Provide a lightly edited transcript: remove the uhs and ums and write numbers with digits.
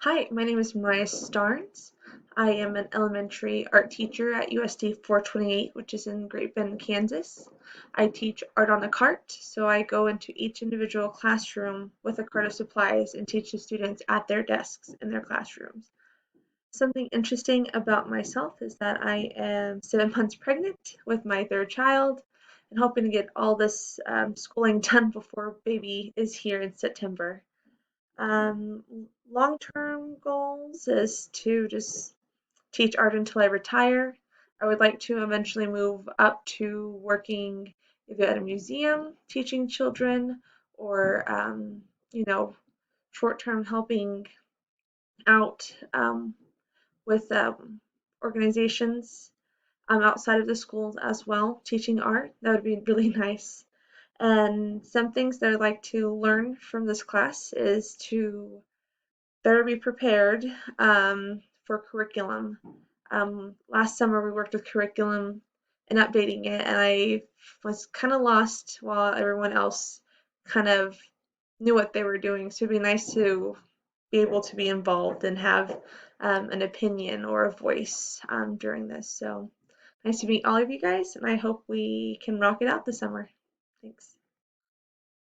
Hi, my name is Mariah Starnes. I am an elementary art teacher at USD 428, which is in Great Bend, Kansas. I teach art on a cart, so I go into each individual classroom with a cart of supplies and teach the students at their desks in their classrooms. Something interesting about myself is that I am 7 months pregnant with my third child and hoping to get all this schooling done before baby is here in September. Um, Long-term goals is to just teach art until I retire. I would like to eventually move up to working either at a museum teaching children or, you know, short-term helping out with organizations outside of the schools as well, teaching art. That would be really nice. And some things that I'd like to learn from this class is to better be prepared for curriculum. Last summer we worked with curriculum and updating it, and I was kind of lost while everyone else kind of knew what they were doing. So it'd be nice to be able to be involved and have an opinion or a voice during this. So nice to meet all of you guys, and I hope we can rock it out this summer. Thanks.